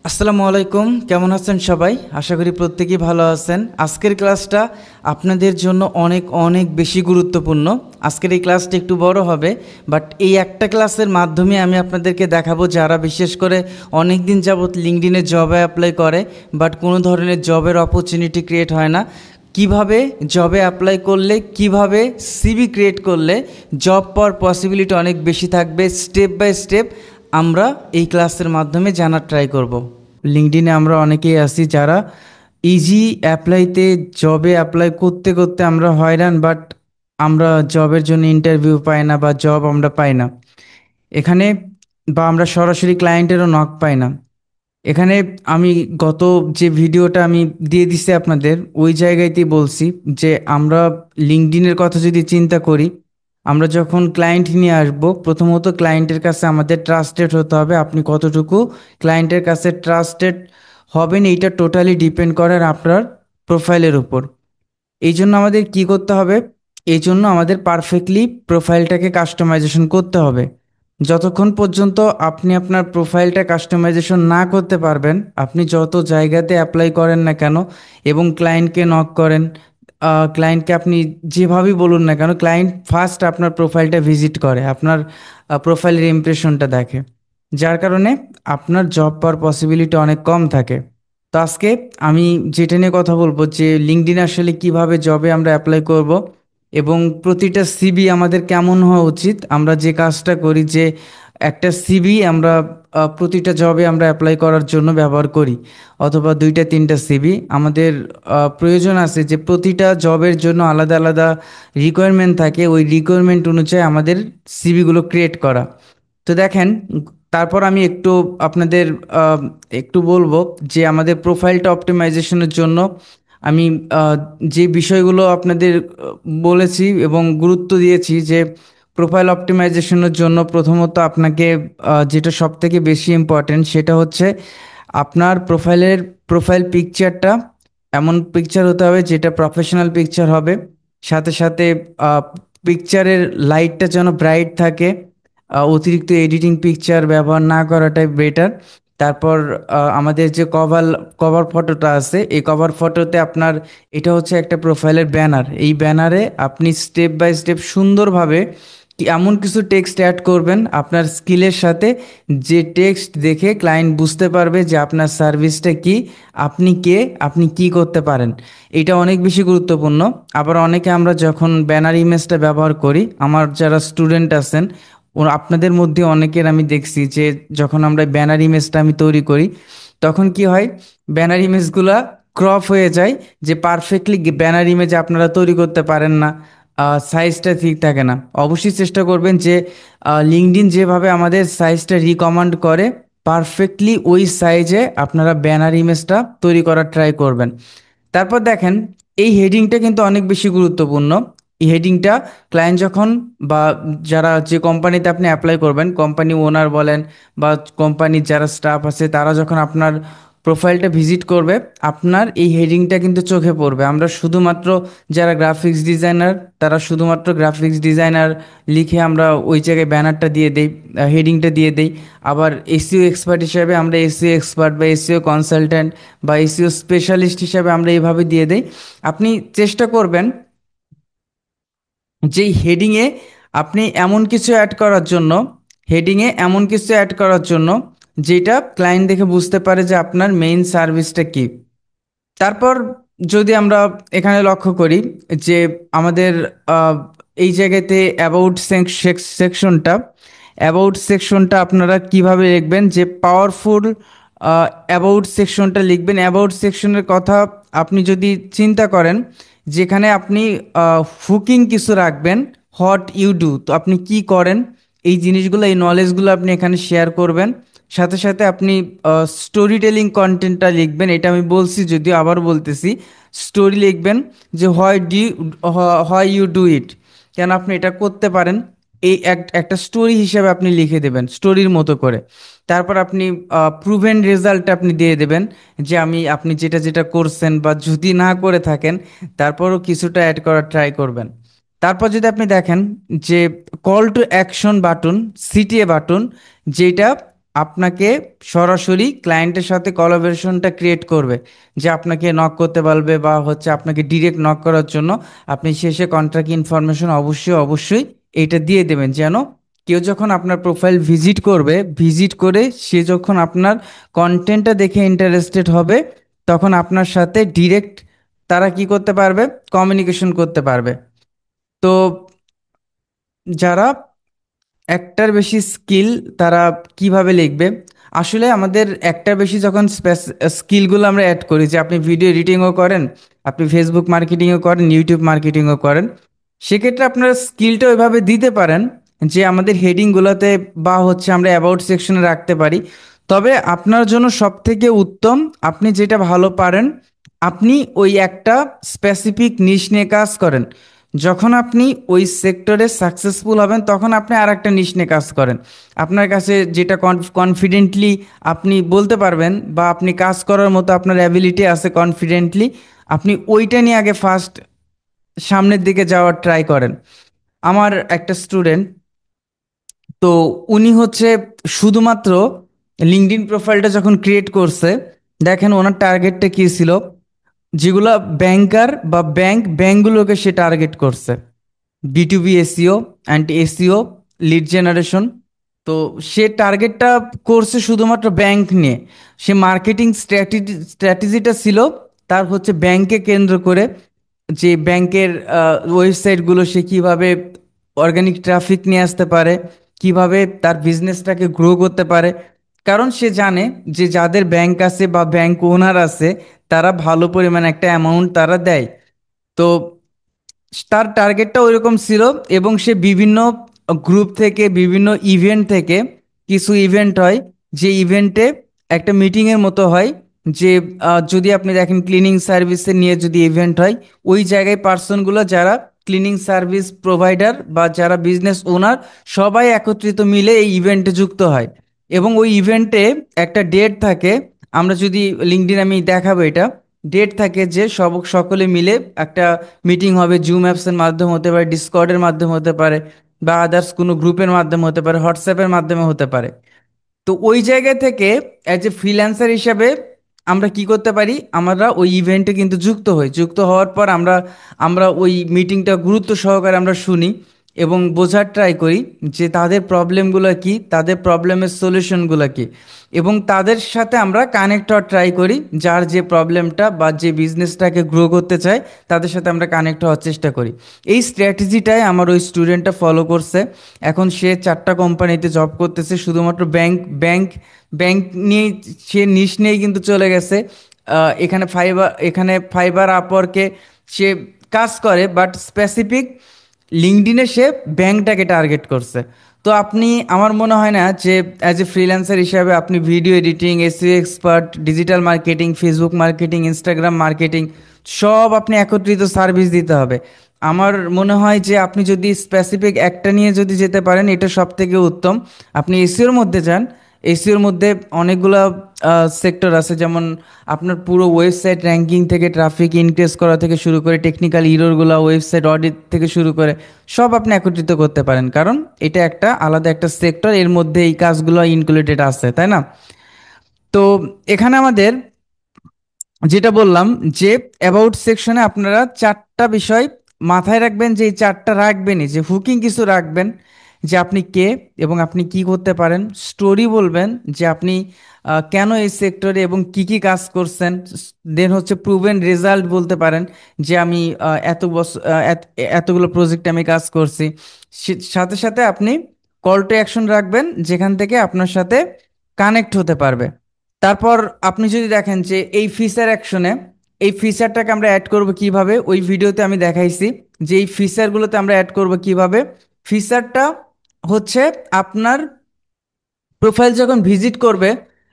আসসালামু আলাইকুম, কেমন আছেন সবাই? আশা করি প্রত্যেকেই ভালো আছেন। আজকের ক্লাসটা আপনাদের জন্য অনেক অনেক বেশি গুরুত্বপূর্ণ। আজকের এই ক্লাসটা একটু বড় হবে, বাট এই একটা ক্লাসের মাধ্যমে আমি আপনাদেরকে দেখাবো যারা বিশেষ করে অনেক দিন যাবৎ লিঙ্কডইনে জবে অ্যাপ্লাই করে বাট কোনো ধরনের জবের অপরচুনিটি ক্রিয়েট হয় না, কিভাবে জবে অ্যাপ্লাই করলে, কিভাবে সিভি ক্রিয়েট করলে জব পাওয়ার পসিবিলিটি অনেক বেশি থাকবে, স্টেপ বাই স্টেপ আমরা এই ক্লাসের মাধ্যমে জানার ট্রাই করব। লিঙ্কডইনে আমরা অনেকেই আছি যারা ইজি অ্যাপ্লাইতে জবে অ্যাপ্লাই করতে করতে আমরা হয়রান, বাট আমরা জবের জন্য ইন্টারভিউ পাই না বা জব আমরা পাই না এখানে, বা আমরা সরাসরি ক্লায়েন্টেরও নক পাই না এখানে। আমি গত যে ভিডিওটা আমি দিয়ে দিছি আপনাদের, ওই জায়গাতেই বলছি যে আমরা লিঙ্কডইনের কথা যদি চিন্তা করি, আমরা যখন ক্লায়েন্ট নিয়ে আসব, প্রথমত ক্লায়েন্টের কাছে আমাদের ট্রাস্টেড হতে হবে। আপনি কতটুকু ক্লায়েন্টের কাছে ট্রাস্টেড হবেন এইটা টোটালি ডিপেন্ড করে আপনার প্রোফাইলের উপর। এই জন্য আমাদের কি করতে হবে? এই জন্য আমাদের পারফেক্টলি প্রোফাইলটাকে কাস্টমাইজেশন করতে হবে। যতক্ষণ পর্যন্ত আপনি আপনার প্রোফাইলটা কাস্টমাইজেশন না করতে পারবেন, আপনি যত জায়গাতে অ্যাপ্লাই করেন না কেন এবং ক্লায়েন্টকে নক করেন, ক্লায়েন্টকে আপনি যেভাবেই বলুন না কেন, ক্লায়েন্ট ফার্স্ট আপনার প্রোফাইলটা ভিজিট করে, আপনার প্রোফাইলের ইমপ্রেশনটা দেখে, যার কারণে আপনার জব পাওয়ার পসিবিলিটি অনেক কম থাকে। তো আজকে আমি যেটা নিয়ে কথা বলবো যে লিঙ্কডইন আসলে কিভাবে জবে আমরা অ্যাপ্লাই করব এবং প্রতিটা সিভি আমাদের কেমন হওয়া উচিত। আমরা যে কাজটা করি যে একটা সিভি আমরা প্রতিটা জবে আমরা অ্যাপ্লাই করার জন্য ব্যবহার করি, অথবা দুইটা তিনটা সিভি আমাদের প্রয়োজন আছে যে প্রতিটা জবের জন্য আলাদা আলাদা রিকোয়ারমেন্ট থাকে, ওই রিকোয়ারমেন্ট অনুযায়ী আমাদের সিভিগুলো ক্রিয়েট করা। তো দেখেন, তারপর আমি একটু আপনাদের আহ, একটু বলবো যে আমাদের প্রোফাইলটা অপটিমাইজেশনের জন্য আমি যে বিষয়গুলো আপনাদের বলেছি এবং গুরুত্ব দিয়েছি যে প্রোফাইল অপটিমাইজেশনের জন্য প্রথমত আপনাকে যেটা সব থেকে বেশি ইম্পর্টেন্ট সেটা হচ্ছে আপনার প্রোফাইল পিকচারটা এমন পিকচার হতে হবে যেটা প্রফেশনাল পিকচার হবে। সাথে সাথে পিকচারের লাইটটা যেন ব্রাইট থাকে, অতিরিক্ত এডিটিং পিকচার ব্যবহার না করাটাই বেটার। তারপর আমাদের যে কভার ফটোটা আছে, এই কভার ফটোতে আপনার এটা হচ্ছে একটা প্রোফাইলের ব্যানার। এই ব্যানারে আপনি স্টেপ বাই স্টেপ সুন্দরভাবে এমন কিছু টেক্সট অ্যাড করবেন আপনার স্কিলের সাথে, যে টেক্সট দেখে ক্লায়েন্ট বুঝতে পারবে যে আপনার সার্ভিসটা কি, আপনি কে, আপনি কি করতে পারেন। এটা অনেক বেশি গুরুত্বপূর্ণ। আবার অনেকে আমরা যখন ব্যানার ইমেজটা ব্যবহার করি, আমার যারা স্টুডেন্ট আছেন আপনাদের মধ্যে অনেকের আমি দেখছি যে যখন আমরা ব্যানার ইমেজটা আমি তৈরি করি, তখন কি হয়, ব্যানার ইমেজগুলা ক্রপ হয়ে যায়, যে পারফেক্টলি ব্যানার ইমেজ আপনারা তৈরি করতে পারেন না, সাইজটা ঠিক থাকে না। অবশ্যই চেষ্টা করবেন যে লিঙ্কডইন যেভাবে আমাদের সাইজটা রিকমান্ড করে, পারফেক্টলি ওই সাইজে আপনারা ব্যানার ইমেজটা তৈরি করার ট্রাই করবেন। তারপর দেখেন, এই হেডিংটা কিন্তু অনেক বেশি গুরুত্বপূর্ণ। এই হেডিংটা ক্লায়েন্ট যখন, বা যারা যে কোম্পানিতে আপনি অ্যাপ্লাই করবেন, কোম্পানি ওনার বলেন বা কোম্পানির যারা স্টাফ আছে, তারা যখন আপনার প্রোফাইলটা ভিজিট করবে, আপনার এই হেডিংটা কিন্তু চোখে পড়বে। আমরা শুধুমাত্র যারা গ্রাফিক্স ডিজাইনার, তারা শুধুমাত্র গ্রাফিক্স ডিজাইনার লিখে আমরা ওই জায়গায় ব্যানারটা দিয়ে দেই, হেডিংটা দিয়ে দেই। আবার এসইও এক্সপার্ট হিসাবে আমরা এসইও এক্সপার্ট বা এসইও কনসালট্যান্ট বা এসইও স্পেশালিস্ট হিসাবে আমরা এইভাবে দিয়ে দেই। আপনি চেষ্টা করবেন যেই হেডিংয়ে আপনি এমন কিছু অ্যাড করার জন্য, হেডিংয়ে এমন কিছু অ্যাড করার জন্য যেটা ক্লায়েন্ট দেখে বুঝতে পারে যে আপনার মেইন সার্ভিসটা কি। তারপর যদি আমরা এখানে লক্ষ্য করি যে আমাদের আহ, এই জায়গাতে অ্যাবাউট সেকশনটা আপনারা কিভাবে লিখবেন, যে পাওয়ারফুল অ্যাবাউট সেকশনটা লিখবেন। অ্যাবাউট সেকশনের কথা আপনি যদি চিন্তা করেন, যেখানে আপনি হুকিং কিছু রাখবেন, হোয়াট ইউ ডু, তো আপনি কি করেন, এই জিনিসগুলো, এই নলেজগুলো আপনি এখানে শেয়ার করবেন। সাথে সাথে আপনি স্টোরি টেলিং কন্টেন্টটা লিখবেন। এটা আমি বলছি, যদিও আবার বলতেছি, স্টোরি লিখবেন যে হয় ইউ ডু ইট, কেন আপনি এটা করতে পারেন, এই একটা স্টোরি হিসেবে আপনি লিখে দেবেন স্টোরির মতো করে। তারপর আপনি প্রুভেন রেজাল্ট আপনি দিয়ে দেবেন, যে আপনি যেটা যেটা করছেন, বা যদি না করে থাকেন তারপরও কিছুটা অ্যাড করার ট্রাই করবেন। তারপর যদি আপনি দেখেন যে call to action button, CTA button, যেটা আপনাকে সরাসরি ক্লায়েন্টের সাথে কোলাবোরেশনটা ক্রিয়েট করবে, যে আপনাকে নক করতে পারবে বা হচ্ছে আপনাকে ডিরেক্ট নক করার জন্য আপনি শেষে কন্ট্রাক্ট ইনফরমেশন অবশ্যই অবশ্যই এইটা দিয়ে দেবেন, যেন কেউ যখন আপনার প্রোফাইল ভিজিট করবে, ভিজিট করে সে যখন আপনার কন্টেন্টটা দেখে ইন্টারেস্টেড হবে, তখন আপনার সাথে ডিরেক্ট তারা কি করতে পারবে, কমিউনিকেশন করতে পারবে। তো যারা একটার বেশি স্কিল, তারা কিভাবে লিখবে? আসলে আমাদের একটার বেশি যখন স্কিলগুলো আমরা অ্যাড করি, যে আপনি ভিডিও এডিটিংও করেন, আপনি ফেসবুক মার্কেটিংও করেন, ইউটিউব মার্কেটিংও করেন, সেক্ষেত্রে আপনারা স্কিলটা ওইভাবে দিতে পারেন যে আমাদের হেডিংগুলোতে বা হচ্ছে আমরা অ্যাবাউট সেকশনে রাখতে পারি। তবে আপনার জন্য সবথেকে উত্তম, আপনি যেটা ভালো পারেন, আপনি ওই একটা স্পেসিফিক নিশ নিয়ে কাজ করেন। যখন আপনি ওই সেক্টরে সাকসেসফুল হবেন, তখন আপনি আর একটা নিশ নিয়ে কাজ করেন। আপনার কাছে যেটা কনফিডেন্টলি আপনি বলতে পারবেন বা আপনি কাজ করার মতো আপনার অ্যাবিলিটি আছে কনফিডেন্টলি, আপনি ওইটা নিয়ে আগে ফার্স্ট সামনের দিকে যাওয়ার ট্রাই করেন। আমার একটা স্টুডেন্ট, তো উনি হচ্ছে শুধুমাত্র লিঙ্কডইন প্রোফাইলটা যখন ক্রিয়েট করছে, দেখেন ওনার টার্গেটটা কী ছিল, যেগুলো ব্যাংকার বা ব্যাংকগুলোকে সে টার্গেট করছে, B2B SEO and SEO, lead generation. তো সে টার্গেটটা করছে শুধুমাত্র ব্যাংক নিয়ে। সে মার্কেটিং স্ট্র্যাটেজিটা ছিল তার হচ্ছে ব্যাংকে কেন্দ্র করে, যে ব্যাংকের ওয়েবসাইটগুলো সে কিভাবে অর্গানিক ট্রাফিক নিয়ে আসতে পারে, কিভাবে তার বিজনেসটাকে গ্রো করতে পারে। কারণ সে জানে যে যাদের ব্যাংক আছে বা ব্যাংক ওনার আছে, তারা ভালো পরিমাণে একটা অ্যামাউন্ট তারা দেয়। তো তার টার্গেটটা ওইরকম ছিল, এবং সে বিভিন্ন গ্রুপ থেকে, বিভিন্ন ইভেন্ট থেকে, কিছু ইভেন্ট হয় যে ইভেন্টে একটা মিটিংয়ের মতো হয়, যে যদি আপনি দেখেন ক্লিনিং সার্ভিসে নিয়ে যদি ইভেন্ট হয়, ওই জায়গায় পার্সনগুলো যারা ক্লিনিং সার্ভিস প্রোভাইডার বা যারা বিজনেস ওনার, সবাই একত্রিত মিলে এই ইভেন্টে যুক্ত হয়। এবং ওই ইভেন্টে একটা ডেট থাকে, আমরা যদি লিঙ্কডইন আমি দেখাবো এটা, ডেট থাকে যে সকলে মিলে একটা মিটিং হবে, জুম অ্যাপসের মাধ্যমে হতে পারে, ডিসকর্ডের মাধ্যমে হতে পারে, বা আদার্স কোনো গ্রুপের মাধ্যমে হতে পারে, হোয়াটসঅ্যাপের মাধ্যমে হতে পারে। তো ওই জায়গা থেকে অ্যাজ এ ফ্রিল্যান্সার হিসাবে আমরা কি করতে পারি, আমরা ওই ইভেন্টে কিন্তু যুক্ত হই। যুক্ত হওয়ার পর আমরা আমরা ওই মিটিংটা গুরুত্ব সহকারে আমরা শুনি এবং বোঝার ট্রাই করি যে তাদের প্রবলেমগুলো কি, তাদের প্রবলেমের সলিউশনগুলো কি, এবং তাদের সাথে আমরা কানেক্ট হওয়ার ট্রাই করি। যার যে প্রবলেমটা বা যে বিজনেসটাকে গ্রো করতে চায়, তাদের সাথে আমরা কানেক্ট হওয়ার চেষ্টা করি। এই স্ট্র্যাটেজিটাই আমার ওই স্টুডেন্টটা ফলো করছে। এখন সে 4টা কোম্পানিতে জব করতেছে, শুধুমাত্র ব্যাংক ব্যাংক নিয়ে সে নিশ নিয়েই কিন্তু চলে গেছে। এখানে ফাইবার আপওয়ার্কে সে কাজ করে, বাট স্পেসিফিক লিঙ্কডইনে সে ব্যাংকটাকে টার্গেট করছে। তো আপনি, আমার মনে হয় না যে অ্যাজ এ ফ্রিল্যান্সার হিসাবে আপনি video editing, SEO expert, digital marketing, Facebook marketing, Instagram marketing, সব আপনি একত্রিত সার্ভিস দিতে হবে। আমার মনে হয় যে আপনি যদি স্পেসিফিক একটা নিয়ে যদি যেতে পারেন, এটা সব থেকে উত্তম। আপনি এসইওর মধ্যে যান। এসইওর মধ্যে অনেকগুলো সেক্টর আছে, যেমন আপনার পুরো ওয়েবসাইট র্যাঙ্কিং থেকে ট্রাফিক ইনক্রিজ করা থেকে শুরু করে টেকনিক্যাল ইররগুলো, ওয়েবসাইট অডিট থেকে শুরু করে সব আপনি একত্রিত করতে পারেন, কারণ এটা একটা আলাদা একটা সেক্টর, এর মধ্যে এই কাজগুলো ইনক্লুডেড আছে, তাই না? তো এখানে আমাদের যেটা বললাম, যে অ্যাবাউট সেকশনে আপনারা 4টা বিষয় মাথায় রাখবেন, যে এই 4টা রাখবেনই, যে হুকিং কিছু রাখবেন, যে আপনি কে এবং আপনি কি করতে পারেন। স্টোরি বলবেন যে আপনি কেন এই সেক্টরে এবং কি কি কাজ করছেন। দেন হচ্ছে প্রুভেন রেজাল্ট বলতে পারেন, যে আমি এত বছর এতগুলো প্রজেক্টে আমি কাজ করছি। সাথে সাথে আপনি কল টু অ্যাকশন রাখবেন, যেখান থেকে আপনার সাথে কানেক্ট হতে পারবে। তারপর আপনি যদি দেখেন যে এই ফিচার অ্যাকশনে, এই ফিচারটাকে আমরা অ্যাড করব কিভাবে, ওই ভিডিওতে আমি দেখাইছি যে এই ফিচারগুলোতে আমরা অ্যাড করব কিভাবে। ফিচারটা হচ্ছে আপনার প্রোফাইল যখন ভিজিট করবে,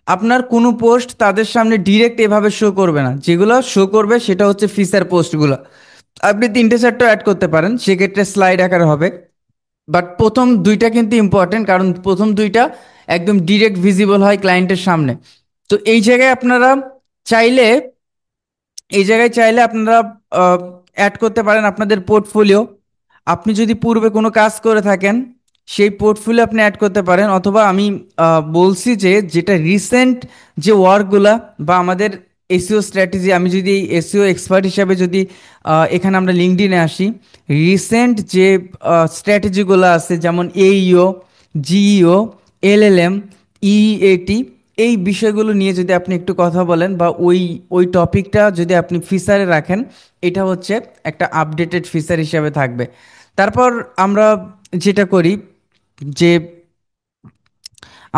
আপনার কোনো পোস্ট তাদের সামনে ডিরেক্ট এভাবে শো করবে না। যেগুলো শো করবে সেটা হচ্ছে ফিচার পোস্টগুলো। আপনি 3টে 4টা অ্যাড করতে পারেন, সেক্ষেত্রে স্লাইড আকারে হবে। বাট প্রথম 2টা কিন্তু ইম্পর্টেন্ট, কারণ প্রথম 2টা একদম ডিরেক্ট ভিজিবল হয় ক্লায়েন্টের সামনে। তো চাইলে এই জায়গায় চাইলে আপনারা অ্যাড করতে পারেন আপনাদের পোর্টফোলিও। আপনি যদি পূর্বে কোনো কাজ করে থাকেন, সেই পোর্টফোলিও আপনি অ্যাড করতে পারেন, অথবা আমি বলছি যে যেটা রিসেন্ট যে ওয়ার্কগুলা বা আমাদের এসইও স্ট্র্যাটেজি, আমি যদি এই এসইও এক্সপার্ট হিসাবে যদি এখানে আমরা লিঙ্কডইনে আসি, রিসেন্ট যে স্ট্র্যাটেজিগুলো আছে যেমন এইও, জিইও, এলএলএম, ইএটি, এই বিষয়গুলো নিয়ে যদি আপনি একটু কথা বলেন বা ওই ওই টপিকটা যদি আপনি ফিচারে রাখেন, এটা হচ্ছে একটা আপডেটেড ফিচার হিসাবে থাকবে। তারপর আমরা যেটা করি যে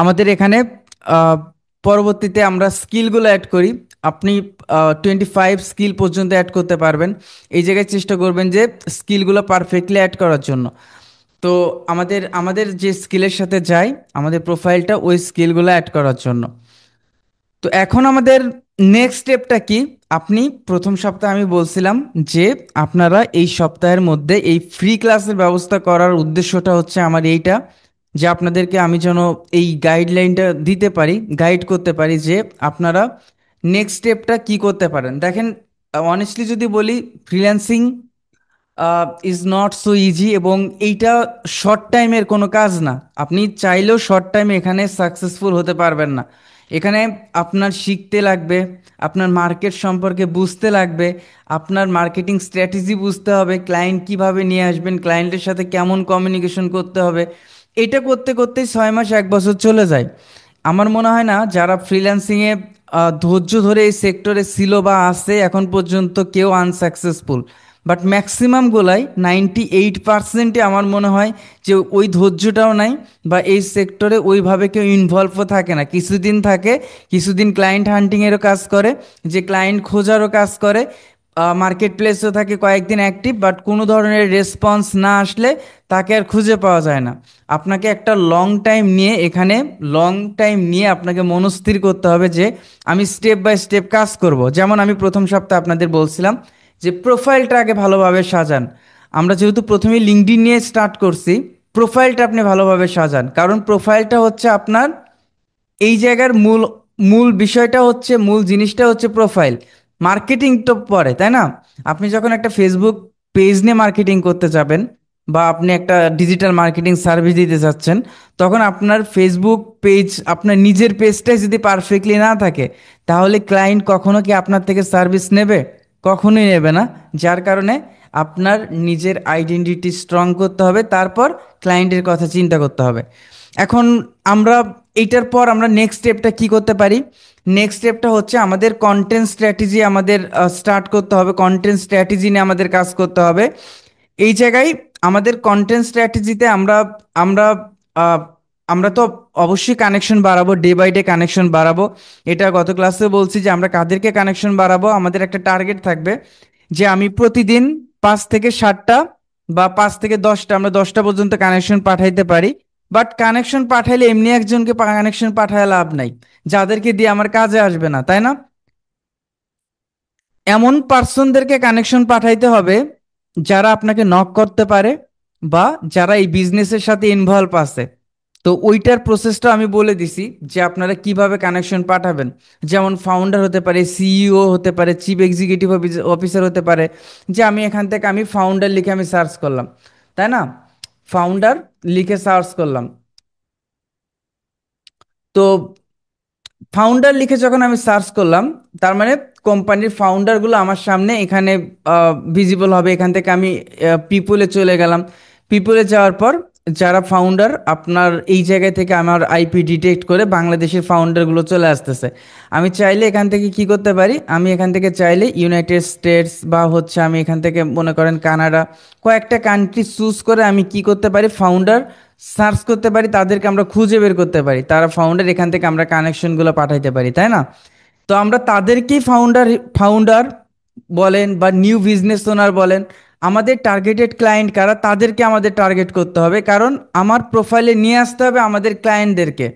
আমাদের এখানে আহ, পরবর্তীতে আমরা স্কিলগুলো অ্যাড করি। আপনি 25 স্কিল পর্যন্ত অ্যাড করতে পারবেন। এই জায়গায় চেষ্টা করবেন যে স্কিলগুলো পারফেক্টলি অ্যাড করার জন্য। তো আমাদের আমাদের যে স্কিলের সাথে যায় আমাদের প্রোফাইলটা, ওই স্কিলগুলো অ্যাড করার জন্য। তো এখন আমাদের নেক্সট স্টেপটা কি? আপনি প্রথম সপ্তাহে আমি বলছিলাম যে আপনারা এই সপ্তাহের মধ্যে এই ফ্রি ক্লাসের ব্যবস্থা করার উদ্দেশ্যটা হচ্ছে আমার এইটা, যে আপনাদেরকে আমি যেন এই গাইডলাইনটা দিতে পারি, গাইড করতে পারি যে আপনারা নেক্সট স্টেপটা কি করতে পারেন। দেখেন, অনেস্টলি যদি বলি, freelancing is not so easy, এবং এইটা শর্ট টাইমের কোনো কাজ না। আপনি চাইলেও শর্ট টাইমে এখানে সাকসেসফুল হতে পারবেন না। এখানে আপনার শিখতে লাগবে, আপনার মার্কেট সম্পর্কে বুঝতে লাগবে, আপনার মার্কেটিং স্ট্র্যাটেজি বুঝতে হবে, ক্লায়েন্ট কিভাবে নিয়ে আসবেন, ক্লায়েন্টের সাথে কেমন কমিউনিকেশন করতে হবে। এটা করতে করতেই 6 মাস 1 বছর চলে যায়। আমার মনে হয় না যারা ফ্রিল্যান্সিংয়ে ধৈর্য ধরে এই সেক্টরে ছিল বা আছে এখন পর্যন্ত কেউ আনসাকসেসফুল। বাট ম্যাক্সিমামগুলাই 98%, আমার মনে হয় যে ওই ধৈর্যটাও নাই, বা এই সেক্টরে ওইভাবে কেউ ইনভলভও থাকে না। কিছুদিন থাকে, কিছুদিন ক্লায়েন্ট হান্টিংয়েরও কাজ করে, যে ক্লায়েন্ট খোঁজারও কাজ করে, মার্কেট প্লেসও থাকে কয়েকদিন অ্যাক্টিভ, বাট কোনো ধরনের রেসপন্স না আসলে তাকে আর খুঁজে পাওয়া যায় না। আপনাকে একটা লং টাইম নিয়ে এখানে, লং টাইম নিয়ে আপনাকে মনস্থির করতে হবে যে আমি স্টেপ বাই স্টেপ কাজ করব। যেমন আমি প্রথম সপ্তাহে আপনাদের বলছিলাম যে প্রোফাইলটা আগে ভালোভাবে সাজান। আমরা যেহেতু প্রথমেই লিঙ্কডইন নিয়ে স্টার্ট করছি, প্রোফাইলটা আপনি ভালোভাবে সাজান, কারণ প্রোফাইলটা হচ্ছে আপনার এই জায়গার মূল মূল বিষয়টা হচ্ছে, মূল জিনিসটা হচ্ছে প্রোফাইল। মার্কেটিং তো পরে, তাই না? আপনি যখন একটা ফেসবুক পেজ নিয়ে মার্কেটিং করতে যাবেন, বা আপনি একটা ডিজিটাল মার্কেটিং সার্ভিস দিতে চাচ্ছেন, তখন আপনার ফেসবুক পেজ, আপনার নিজের পেজটাই যদি পারফেক্টলি না থাকে, তাহলে ক্লায়েন্ট কখনো কি আপনার থেকে সার্ভিস নেবে? কখনোই নেবে না। যার কারণে আপনার নিজের আইডেন্টিটি স্ট্রং করতে হবে, তারপর ক্লায়েন্টের কথা চিন্তা করতে হবে। এখন আমরা এইটার পর আমরা নেক্সট স্টেপটা কি করতে পারি? নেক্সট স্টেপটা হচ্ছে আমাদের কন্টেন্ট স্ট্র্যাটেজি আমাদের স্টার্ট করতে হবে, কন্টেন্ট স্ট্র্যাটেজি নিয়ে আমাদের কাজ করতে হবে। এই জায়গায় আমাদের কন্টেন্ট স্ট্র্যাটেজিতে আমরা আমরা আহ, আমরা তো অবশ্যই কানেকশন বাড়াবো, ডে বাই ডে কানেকশন বাড়াবো। এটা গত ক্লাসে বলছি যে আমরা কাদেরকে কানেকশন বাড়াবো, আমাদের একটা টার্গেট থাকবে যে আমি প্রতিদিন 5 থেকে 7টা বা 5 থেকে 10টা, আমরা 10টা পর্যন্ত কানেকশন পাঠাইতে পারি। বাট কানেকশন পাঠাইলে এমনি একজনকে কানেকশন পাঠায় লাভ নাই, যাদেরকে দিয়ে আমার কাজে আসবে না, তাই না? এমন পার্সনদেরকে কানেকশন পাঠাইতে হবে যারা আপনাকে নক করতে পারে, বা যারা এই বিজনেসের সাথে ইনভলভ আছে। তো ওইটার প্রসেসটা আমি বলে দিছি যে আপনারা কিভাবে কানেকশন পাঠাবেন। যেমন ফাউন্ডার হতে পারে, সিইও হতে পারে, চিফ এক্সিকিউটিভ অফিসার হতে পারে। যে আমি এখান থেকে আমি ফাউন্ডার লিখে আমি সার্চ করলাম, তাই না? ফাউন্ডার লিখে সার্চ করলাম। তো ফাউন্ডার লিখে যখন আমি সার্চ করলাম, তার মানে কোম্পানির ফাউন্ডারগুলো আমার সামনে এখানে ভিজিবল হবে। এখান থেকে আমি পিপলে চলে গেলাম। পিপলে যাওয়ার পর যারা ফাউন্ডার, আপনার এই জায়গা থেকে আমার আইপি ডিটেক্ট করে বাংলাদেশের ফাউন্ডারগুলো চলে আসতেছে। আমি চাইলে এখান থেকে কি করতে পারি, আমি এখান থেকে চাইলে ইউনাইটেড স্টেটস বা হচ্ছে আমি এখান থেকে মনে করেন কানাডা, কয়েকটা কান্ট্রি চুজ করে আমি কি করতে পারি, ফাউন্ডার সার্চ করতে পারি, তাদেরকে আমরা খুঁজে বের করতে পারি, তারা ফাউন্ডার, এখান থেকে আমরা কানেকশনগুলো পাঠাইতে পারি, তাই না? তো আমরা তাদেরকেই ফাউন্ডার ফাউন্ডার বলেন বা নিউ বিজনেস ওনার বলেন, আমাদের টার্গেটেড ক্লায়েন্ট কারা তাদেরকে আমাদের টার্গেট করতে হবে, কারণ আমার প্রোফাইলে নিয়ে আসতে হবে আমাদের ক্লায়েন্টদেরকে।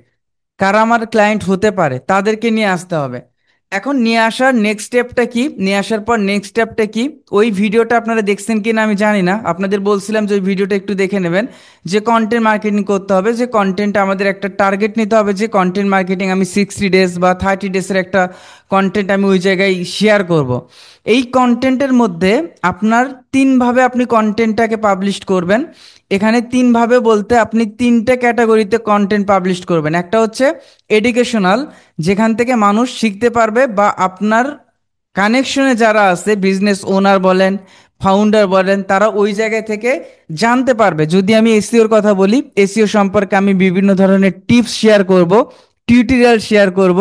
কারা আমার ক্লায়েন্ট হতে পারে তাদেরকে নিয়ে আসতে হবে। এখন নিয়ে আসার নেক্সট স্টেপটা কি, নিয়ে আসার পর নেক্সট স্টেপটা কি, ওই ভিডিওটা আপনারা দেখছেন কি না আমি জানি না, আপনাদের বলছিলাম যে ওই ভিডিওটা একটু দেখে নেবেন। যে কন্টেন্ট মার্কেটিং করতে হবে, যে কন্টেন্টটা আমাদের একটা টার্গেট নিতে হবে, যে কন্টেন্ট মার্কেটিং আমি 60 ডেজ বা 30 ডেজের একটা কন্টেন্ট আমি ওই জায়গায় শেয়ার করব। এই কন্টেন্টের মধ্যে আপনার তিনভাবে আপনি কন্টেন্টটাকে পাবলিশ করবেন। এখানে তিনভাবে বলতে আপনি তিনটে ক্যাটাগরিতে কন্টেন্ট পাবলিশ করবেন। একটা হচ্ছে এডুকেশনাল, যেখান থেকে মানুষ শিখতে পারবে বা আপনার কানেকশনে যারা আছে বিজনেস ওনার বলেন, ফাউন্ডার বলেন, তারা ওই জায়গা থেকে জানতে পারবে। যদি আমি এসইওর কথা বলি, এসইও সম্পর্কে আমি বিভিন্ন ধরনের টিপস শেয়ার করব, টিউটোরিয়াল শেয়ার করব,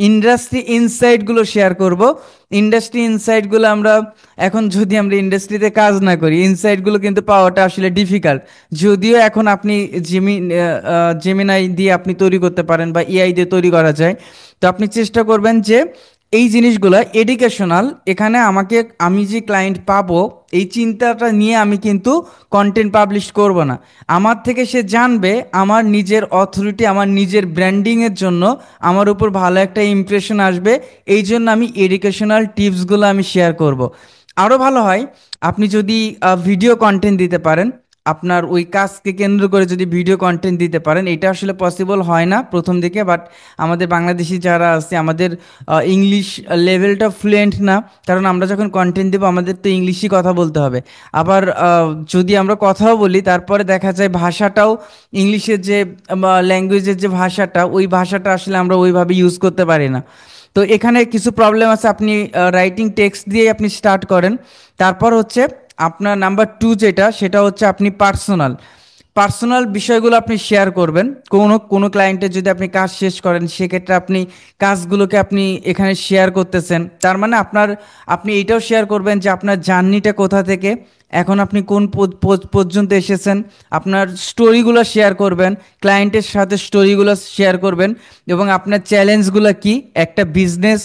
ইন্ডাস্ট্রি ইনসাইটগুলো শেয়ার করব। ইন্ডাস্ট্রি ইনসাইটগুলো আমরা এখন যদি আমরা ইন্ডাস্ট্রিতে কাজ না করি, ইনসাইটগুলো কিন্তু পাওয়াটা আসলে ডিফিকাল্ট। যদিও এখন আপনি জেমিনাই দিয়ে আপনি তৈরি করতে পারেন বা এআই দিয়ে তৈরি করা যায়। তো আপনি চেষ্টা করবেন যে এই জিনিসগুলো এডুকেশনাল, এখানে আমি যে ক্লায়েন্ট পাবো এই চিন্তাটা নিয়ে আমি কিন্তু কন্টেন্ট পাবলিশ করব না। আমার থেকে সে জানবে, আমার নিজের অথরিটি, আমার নিজের ব্র্যান্ডিংয়ের জন্য আমার উপর ভালো একটা ইমপ্রেশন আসবে, এই জন্য আমি এডুকেশনাল টিপসগুলো আমি শেয়ার করব। আরও ভালো হয় আপনি যদি ভিডিও কন্টেন্ট দিতে পারেন, আপনার ওই কাজকে কেন্দ্র করে যদি ভিডিও কন্টেন্ট দিতে পারেন। এটা আসলে পসিবল হয় না প্রথম দিকে, বাট আমাদের বাংলাদেশি যারা আছে, আমাদের ইংলিশ লেভেলটা ফ্লুয়েন্ট না, কারণ আমরা যখন কন্টেন্ট দেবো আমাদের তো ইংলিশই কথা বলতে হবে। আবার যদি আমরা কথাও বলি তারপরে দেখা যায় ভাষাটাও ইংলিশের যে ল্যাঙ্গুয়েজের যে ভাষাটা, ওই ভাষাটা আসলে আমরা ওইভাবে ইউজ করতে পারি না। তো এখানে কিছু প্রবলেম আছে। আপনি রাইটিং টেক্সট দিয়ে আপনি স্টার্ট করেন। তারপর হচ্ছে আপনার নাম্বার টু যেটা, সেটা হচ্ছে আপনি পার্সোনাল পার্সোনাল বিষয়গুলো আপনি শেয়ার করবেন। কোনো কোনো ক্লায়েন্টের যদি আপনি কাজ শেষ করেন, সেক্ষেত্রে আপনি কাজগুলোকে আপনি এখানে শেয়ার করতেছেন, তার মানে আপনি এইটাও শেয়ার করবেন যে আপনার জার্নিটা কোথা থেকে এখন আপনি কোন পর্যন্ত এসেছেন। আপনার স্টোরিগুলো শেয়ার করবেন, ক্লায়েন্টের সাথে স্টোরিগুলো শেয়ার করবেন, এবং আপনার চ্যালেঞ্জগুলো কি, একটা বিজনেস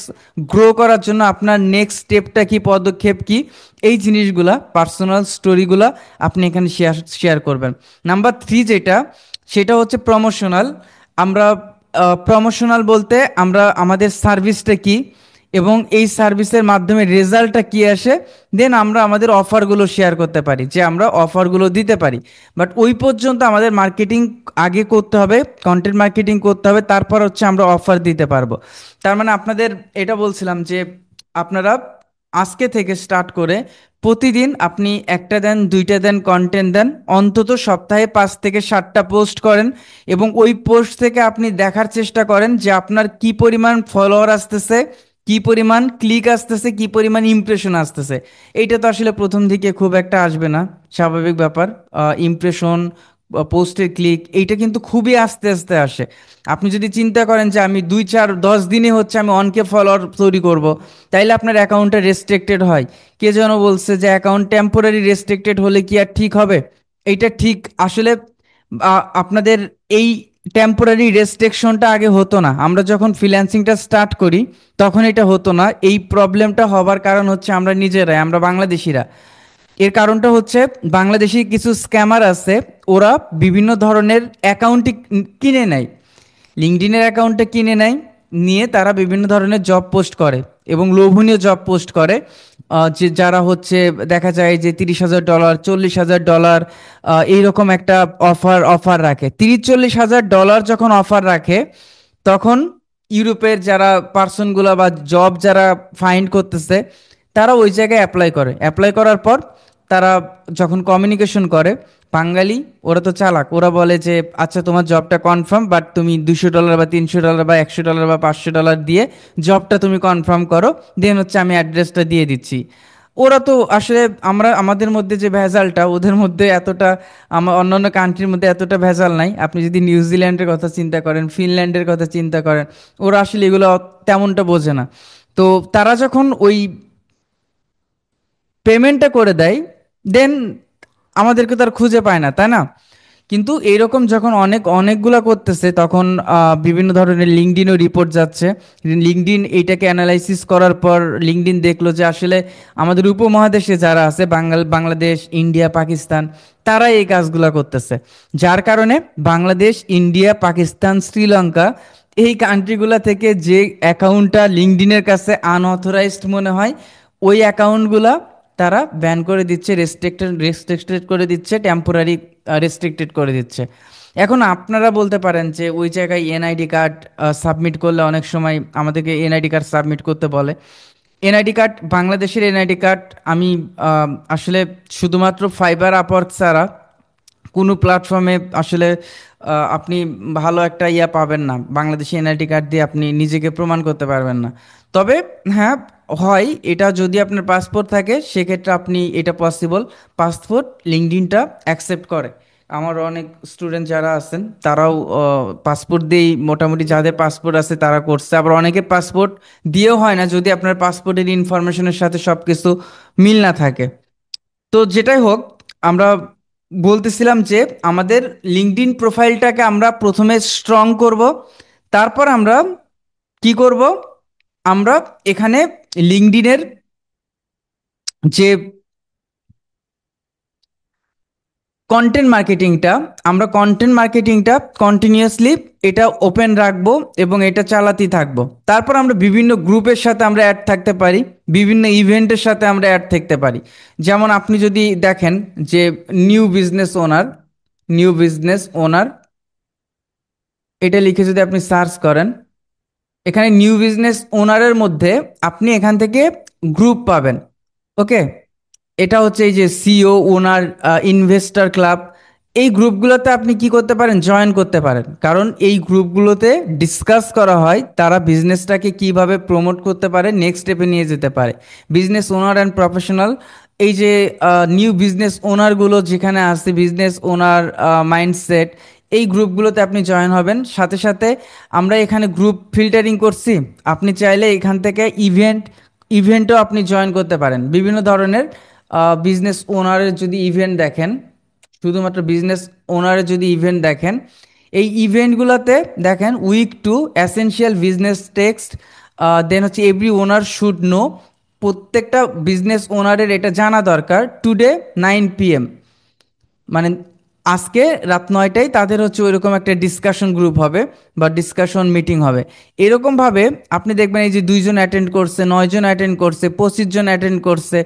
গ্রো করার জন্য আপনার নেক্সট স্টেপটা কি, পদক্ষেপ কি, এই জিনিসগুলা পার্সোনাল স্টোরিগুলা আপনি এখানে শেয়ার করবেন। নাম্বার থ্রি যেটা, সেটা হচ্ছে প্রমোশনাল। আমরা প্রমোশনাল বলতে আমরা আমাদের সার্ভিসটা কি এবং এই সার্ভিসের মাধ্যমে রেজাল্টটা কি আসে, দেন আমরা আমাদের অফারগুলো শেয়ার করতে পারি, যে আমরা অফারগুলো দিতে পারি। বাট ওই পর্যন্ত আমাদের মার্কেটিং আগে করতে হবে, কন্টেন্ট মার্কেটিং করতে হবে, তারপর হচ্ছে আমরা অফার দিতে পারবো। তার মানে আপনাদের এটা বলছিলাম যে আপনারা আজকে থেকে স্টার্ট করে প্রতিদিন আপনি একটা দেন, দুইটা দেন, কন্টেন্ট দেন, অন্তত সপ্তাহে 5 থেকে 7টা পোস্ট করেন, এবং ওই পোস্ট থেকে আপনি দেখার চেষ্টা করেন যে আপনার কি পরিমাণ ফলোয়ার আসতেছে, কি পরিমাণ ক্লিক আসতেছে, কি পরিমাণ ইমপ্রেশন আসতেছে। এইটা তো আসলে প্রথম দিকে খুব একটা আসবে না, স্বাভাবিক ব্যাপার। ইমপ্রেশন, পোস্টের ক্লিক, এইটা কিন্তু খুবই আস্তে আস্তে আসে। আপনি যদি চিন্তা করেন যে আমি 2 4 10 দিনে হচ্ছে আমি 1K ফলোয়ার তৈরি করব, তাইলে আপনার অ্যাকাউন্টটা রেস্ট্রিক্টেড হয়। কে যেন বলছে যে অ্যাকাউন্ট টেম্পোরারি রেস্ট্রিক্টেড হলে কি আর ঠিক হবে? এইটা ঠিক আসলে আপনাদের এই টেম্পোরারি রেস্ট্রিকশনটা আগে হতো না। আমরা যখন ফ্রিল্যান্সিংটা স্টার্ট করি তখন এটা হতো না। এই প্রবলেমটা হবার কারণ হচ্ছে আমরা নিজেরাই, আমরা বাংলাদেশিরা। এর কারণটা হচ্ছে বাংলাদেশি কিছু স্ক্যামার আছে, ওরা বিভিন্ন ধরনের অ্যাকাউন্টই কিনে নেয়, লিঙ্কডইনের অ্যাকাউন্টটা কিনে নেয়, নিয়ে তারা বিভিন্ন ধরনের জব পোস্ট করে এবং লোভনীয় জব পোস্ট করে। যে যারা হচ্ছে দেখা যায় যে $30,000, $40,000 এইরকম একটা অফার রাখে। $30-40 হাজার যখন অফার রাখে, তখন ইউরোপের যারা পার্সনগুলো বা জব যারা ফাইন্ড করতেছে, তারা ওই জায়গায় অ্যাপ্লাই করার পর তারা যখন কমিউনিকেশন করে, বাঙালি ওরা তো চালাক, ওরা বলে যে আচ্ছা তোমার জবটা কনফার্ম, বাট তুমি $200 বা $300 বা $100 বা $500 দিয়ে জবটা তুমি কনফার্ম করো, দেন হচ্ছে আমি অ্যাড্রেসটা দিয়ে দিচ্ছি। ওরা তো আসলে আমাদের মধ্যে যে ভেজালটা, ওদের মধ্যে এতটা, অন্যান্য কান্ট্রির মধ্যে এতটা ভেজাল নাই। আপনি যদি নিউজিল্যান্ডের কথা চিন্তা করেন, ফিনল্যান্ডের কথা চিন্তা করেন, ওরা আসলে এগুলো তেমনটা বোঝে না। তো তারা যখন ওই পেমেন্টটা করে দেয়, দেন আমাদেরকে তো আর খুঁজে পায় না, তাই না? কিন্তু এইরকম যখন অনেকগুলা করতেছে, তখন বিভিন্ন ধরনের লিঙ্কডিনও রিপোর্ট যাচ্ছে। লিঙ্কডিন এইটাকে অ্যানালাইসিস করার পর লিঙ্কডিন দেখলো যে আসলে আমাদের উপমহাদেশে যারা আছে, বাংলাদেশ, ইন্ডিয়া, পাকিস্তান, তারা এই কাজগুলা করতেছে। যার কারণে বাংলাদেশ, ইন্ডিয়া, পাকিস্তান, শ্রীলঙ্কা, এই কান্ট্রিগুলা থেকে যে অ্যাকাউন্টটা লিঙ্কডিনের কাছে আনঅথরাইজড মনে হয়, ওই অ্যাকাউন্টগুলা তারা ব্যান করে দিচ্ছে, রেস্ট্রিক্টেড করে দিচ্ছে, টেম্পোরারি রেস্ট্রিক্টেড করে দিচ্ছে। এখন আপনারা বলতে পারেন যে ওই জায়গায় এনআইডি কার্ড সাবমিট করলে অনেক সময় আমাদেরকে এনআইডি কার্ড সাবমিট করতে বলে। এনআইডি কার্ড, বাংলাদেশের এনআইডি কার্ড আমি আসলে শুধুমাত্র ফাইবার আপওয়ার্ক ছাড়া কোনো প্ল্যাটফর্মে আসলে আপনি ভালো একটা ইয়া পাবেন না, বাংলাদেশি এনআইডি কার্ড দিয়ে আপনি নিজেকে প্রমাণ করতে পারবেন না। তবে হ্যাঁ, হয় এটা যদি আপনার পাসপোর্ট থাকে সেক্ষেত্রে আপনি এটা পসিবল, পাসপোর্ট লিঙ্কডইনটা অ্যাকসেপ্ট করে। আমার অনেক স্টুডেন্ট যারা আছেন তারাও পাসপোর্ট দিয়েই, মোটামুটি যাদের পাসপোর্ট আছে তারা করছে, আবার অনেকের পাসপোর্ট দিয়েও হয় না যদি আপনার পাসপোর্টের ইনফরমেশনের সাথে সব কিছু মিল না থাকে। তো যেটাই হোক, আমরা বলতেছিলাম যে আমাদের লিঙ্কডইন প্রোফাইলটাকে আমরা প্রথমে স্ট্রং করব, তারপর আমরা কি করব, আমরা এখানে লিঙ্কডইনের যে কন্টেন্ট মার্কেটিংটা কন্টিনিউয়াসলি এটা ওপেন রাখবো এবং এটা চালাতেই থাকবো। তারপর আমরা বিভিন্ন গ্রুপের সাথে আমরা অ্যাড থাকতে পারি, বিভিন্ন ইভেন্টের সাথে আমরা অ্যাড থাকতে পারি। যেমন আপনি যদি দেখেন যে নিউ বিজনেস ওনার এটা লিখে যদি আপনি সার্চ করেন, এখানে নিউ বিজনেস ওনারের মধ্যে আপনি এখান থেকে গ্রুপ পাবেন। ওকে, এটা হচ্ছে এই যে সিও ওনার ইনভেস্টর ক্লাব, এই গ্রুপগুলোতে আপনি কি করতে পারেন, জয়েন করতে পারেন। কারণ এই গ্রুপগুলোতে ডিসকাস করা হয় তারা বিজনেসটাকে কিভাবে প্রমোট করতে পারে, নেক্সট স্টেপে নিয়ে যেতে পারে। বিজনেস ওনার অ্যান্ড প্রফেশনাল, এই যে নিউ বিজনেস ওনারগুলো যেখানে আছে, বিজনেস ওনার মাইন্ডসেট, এই গ্রুপগুলোতে আপনি জয়েন হবেন। সাথে সাথে আমরা এখানে গ্রুপ ফিল্টারিং করছি, আপনি চাইলে এখান থেকে ইভেন্টও আপনি জয়েন করতে পারেন। বিভিন্ন ধরনের বিজনেস ওনারের যদি ইভেন্ট দেখেন, শুধুমাত্র বিজনেস ওনারের যদি ইভেন্ট দেখেন, এই ইভেন্টগুলোতে দেখেন week two essential business text, then হচ্ছে এভরি ওনার শুড নো, প্রত্যেকটা বিজনেস ওনারের এটা জানা দরকার। টুডে 9 PM, মানে আজকে রাত 9টায় তাদের হচ্ছে ওইরকম একটা ডিসকাশন গ্রুপ হবে বা ডিসকাশন মিটিং হবে। এরকমভাবে আপনি দেখবেন এই যে 2জন অ্যাটেন্ড করছে, 9জন অ্যাটেন্ড করছে, 25জন অ্যাটেন্ড করছে,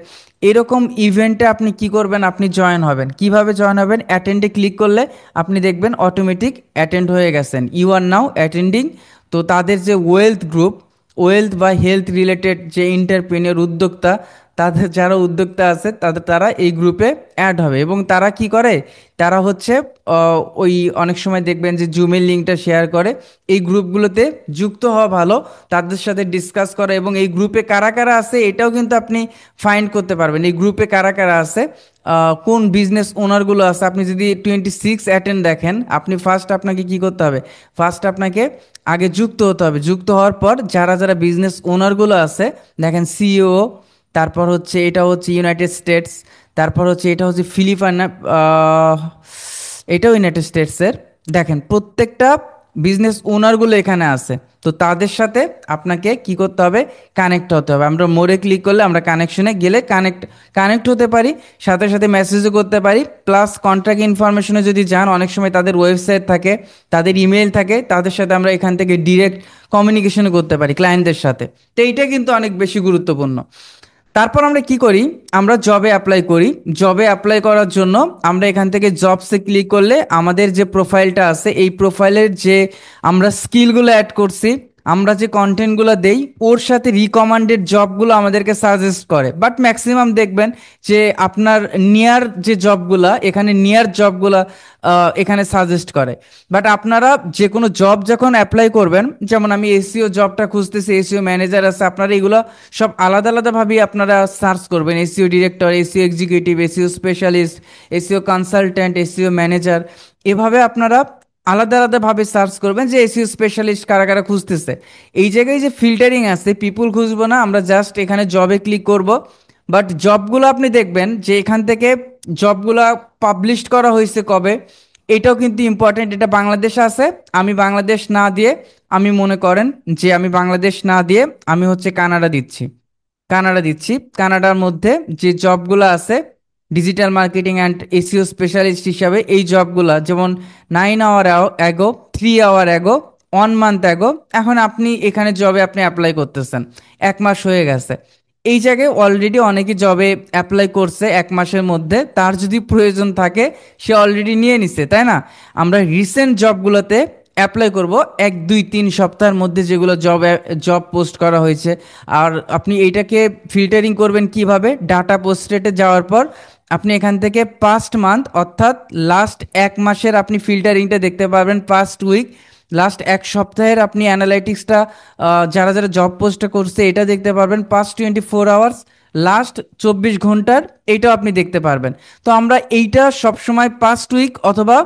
এরকম ইভেন্টে আপনি কি করবেন, আপনি জয়েন হবেন। কিভাবে জয়েন হবেন, অ্যাটেন্ডে ক্লিক করলে আপনি দেখবেন অটোমেটিক অ্যাটেন্ড হয়ে গেছেন, ইউ আর নাও অ্যাটেন্ডিং। তো তাদের যে ওয়েলথ গ্রুপ, ওয়েলথ বা হেলথ রিলেটেড যে এন্টারপ্রেনিয়র উদ্যোক্তা, তাদের যারা উদ্যোক্তা আছে তারা এই গ্রুপে অ্যাড হবে। এবং তারা কি করে, তারা হচ্ছে ওই অনেক সময় দেখবেন যে জুমের লিঙ্কটা শেয়ার করে। এই গ্রুপগুলোতে যুক্ত হওয়া ভালো, তাদের সাথে ডিসকাস করা, এবং এই গ্রুপে কারা কারা আছে এটাও কিন্তু আপনি ফাইন্ড করতে পারবেন। এই গ্রুপে কারা কারা আছে, কোন বিজনেস ওনারগুলো আছে। আপনি যদি 26 অ্যাটেন্ড দেখেন, আপনি আপনাকে কি করতে হবে, আপনাকে আগে যুক্ত হতে হবে। যুক্ত হওয়ার পর যারা যারা বিজনেস ওনারগুলো আছে, দেখেন সিইও, তারপর হচ্ছে এটা হচ্ছে ইউনাইটেড স্টেটস, তারপর হচ্ছে এটা হচ্ছে ফিলিপাইন, এটাও ইউনাইটেড স্টেটসের। দেখেন প্রত্যেকটা বিজনেস ওনারগুলো এখানে আছে। তো তাদের সাথে আপনাকে কি করতে হবে, কানেক্ট হতে হবে। আমরা মোড়ে ক্লিক করলে আমরা কানেকশনে গেলে কানেক্ট হতে পারি, সাথে সাথে মেসেজও করতে পারি। প্লাস কন্ট্যাক্ট ইনফরমেশনে যদি যান, অনেক সময় তাদের ওয়েবসাইট থাকে, তাদের ইমেল থাকে, তাদের সাথে আমরা এখান থেকে ডিরেক্ট কমিউনিকেশন করতে পারি ক্লায়েন্টদের সাথে। তো এইটা কিন্তু অনেক বেশি গুরুত্বপূর্ণ। তারপর আমরা কি করি, আমরা জবে অ্যাপ্লাই করি। জবে অ্যাপ্লাই করার জন্য আমরা এখান থেকে জবসে ক্লিক করলে আমাদের যে প্রোফাইলটা আছে, এই প্রোফাইলের যে আমরা স্কিলগুলো অ্যাড করছি, আমরা যে কন্টেন্টগুলো দেই, ওর সাথে রিকমান্ডেড জবগুলো আমাদেরকে সাজেস্ট করে। বাট ম্যাক্সিমাম দেখবেন যে আপনার নিয়ার যে জবগুলা, এখানে নিয়ার জবগুলা এখানে সাজেস্ট করে। বাট আপনারা যে কোনো জব যখন অ্যাপ্লাই করবেন, যেমন আমি এসিও জবটা খুঁজতেছি, এসিও ম্যানেজার আছে, আপনারা এগুলো সব আলাদা আলাদাভাবেই আপনারা সার্চ করবেন। SEO director, SEO executive, SEO specialist, SEO consultant, SEO manager, এভাবে আপনারা আলাদা আলাদাভাবে সার্চ করবেন যে এসইও স্পেশালিস্ট কারা কারা খুঁজতেছে। এই জায়গায় যে ফিল্টারিং আছে, পিপুল খুঁজবো না, আমরা জাস্ট এখানে জবে ক্লিক করব। বাট জবগুলো আপনি দেখবেন যে এখান থেকে জবগুলো পাবলিশ করা হয়েছে কবে, এটাও কিন্তু ইম্পর্টেন্ট। এটা বাংলাদেশে আছে, আমি বাংলাদেশ না দিয়ে, আমি মনে করেন যে আমি বাংলাদেশ না দিয়ে আমি হচ্ছে কানাডা দিচ্ছি। কানাডার মধ্যে যে জবগুলো আছে digital marketing and SEO specialist হিসাবে, এই জবগুলো যেমন 9 hour ago, 3 hour ago, 1 month ago, এখন আপনি এখানে জবে আপনি অ্যাপ্লাই করতেছেন, 1 মাস হয়ে গেছে। এই জায়গায় অলরেডি অনেকে জবে অ্যাপ্লাই করছে 1 মাসের মধ্যে, তার যদি প্রয়োজন থাকে সে অলরেডি নিয়ে নিছে, তাই না? আমরা রিসেন্ট জবগুলোতে অ্যাপ্লাই করব 1, 2, 3 সপ্তাহের মধ্যে যেগুলো জব পোস্ট করা হয়েছে। আর আপনি এইটাকে ফিল্টারিং করবেন কিভাবে, ডাটা পোস্টেটে যাওয়ার পর আপনি এখান থেকে পাস্ট মান্থ অর্থাৎ লাস্ট এক মাসের আপনি ফিল্টারিংটা দেখতে পারবেন, পাস্ট উইক, লাস্ট এক সপ্তাহের আপনি অ্যানালাইটিক্সটা, যারা যারা জব পোস্টটা করছে এটা দেখতে পারবেন, পাস্ট 24 আওয়ার্স, লাস্ট 24 ঘন্টার এইটাও আপনি দেখতে পারবেন। তো আমরা এইটা সবসময় পাস্ট উইক অথবা